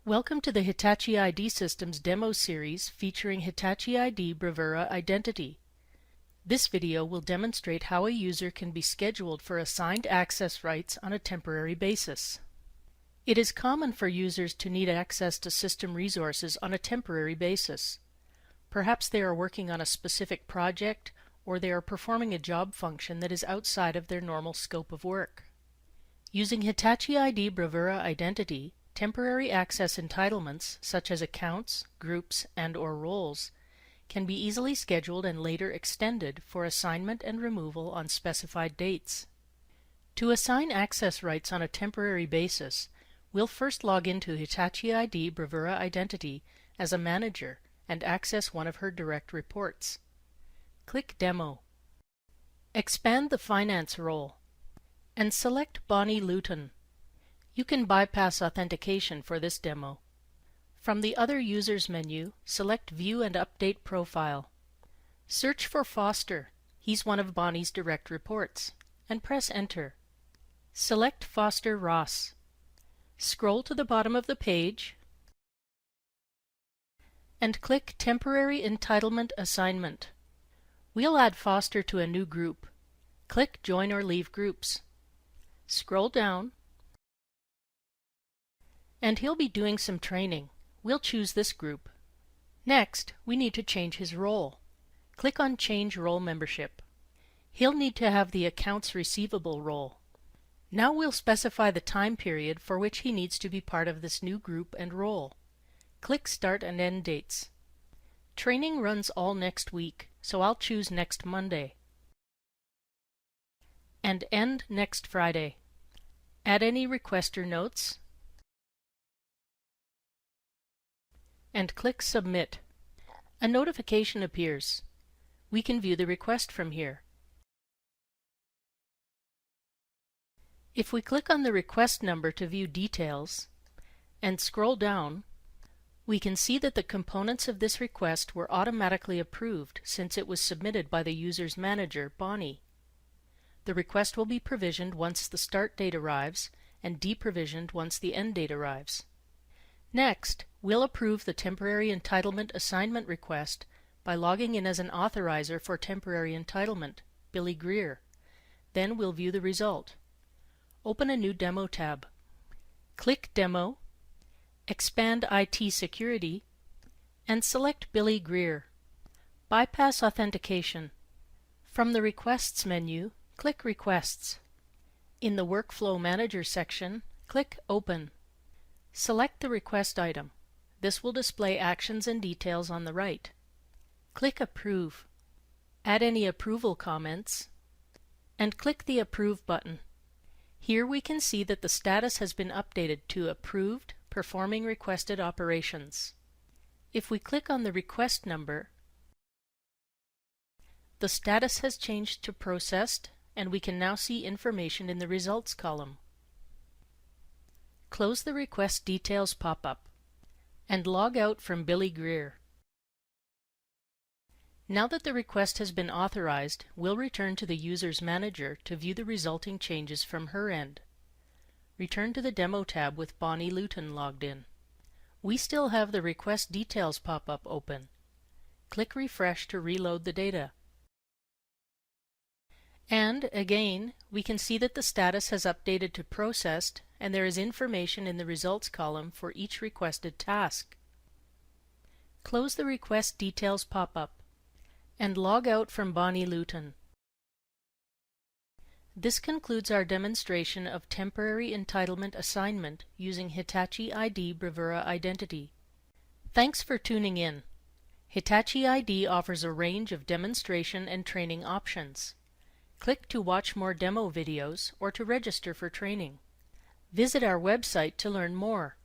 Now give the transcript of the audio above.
Welcome to the Hitachi ID Systems demo series featuring Hitachi ID Bravura Identity. This video will demonstrate how a user can be scheduled for assigned access rights on a temporary basis. It is common for users to need access to system resources on a temporary basis. Perhaps they are working on a specific project, or they are performing a job function that is outside of their normal scope of work. Using Hitachi ID Bravura Identity, temporary access entitlements, such as accounts, groups, and/or roles, can be easily scheduled and later extended for assignment and removal on specified dates. To assign access rights on a temporary basis, we'll first log into Hitachi ID Bravura Identity as a manager and access one of her direct reports. Click Demo. Expand the Finance role and select Bonnie Luton. You can bypass authentication for this demo. From the Other Users menu, select View and Update Profile. Search for Foster, he's one of Bonnie's direct reports, and press Enter. Select Foster Ross. Scroll to the bottom of the page and click Temporary Entitlement Assignment. We'll add Foster to a new group. Click Join or Leave Groups. Scroll down and he'll be doing some training. We'll choose this group. Next, we need to change his role. Click on Change Role Membership. He'll need to have the Accounts Receivable role. Now we'll specify the time period for which he needs to be part of this new group and role. Click Start and End Dates. Training runs all next week, so I'll choose next Monday. And end next Friday. Add any requester notes and click Submit. A notification appears. We can view the request from here. If we click on the request number to view details and scroll down, we can see that the components of this request were automatically approved since it was submitted by the user's manager, Bonnie. The request will be provisioned once the start date arrives and deprovisioned once the end date arrives. Next, we'll approve the temporary entitlement assignment request by logging in as an authorizer for temporary entitlement, Billy Greer. Then we'll view the result. Open a new Demo tab. Click Demo, expand IT Security, and select Billy Greer. Bypass authentication. From the Requests menu, click Requests. In the Workflow Manager section, click Open. Select the request item. This will display actions and details on the right. Click Approve. Add any approval comments, and click the Approve button. Here we can see that the status has been updated to Approved, Performing Requested Operations. If we click on the request number, the status has changed to Processed, and we can now see information in the Results column. Close the Request Details pop-up and log out from Billy Greer. Now that the request has been authorized, we'll return to the user's manager to view the resulting changes from her end. Return to the Demo tab with Bonnie Luton logged in. We still have the Request Details pop-up open. Click Refresh to reload the data. And, again, we can see that the status has updated to Processed, and there is information in the Results column for each requested task. Close the Request Details pop-up and log out from Bonnie Luton. This concludes our demonstration of temporary entitlement assignment using Hitachi ID Bravura Identity. Thanks for tuning in. Hitachi ID offers a range of demonstration and training options. Click to watch more demo videos or to register for training. Visit our website to learn more.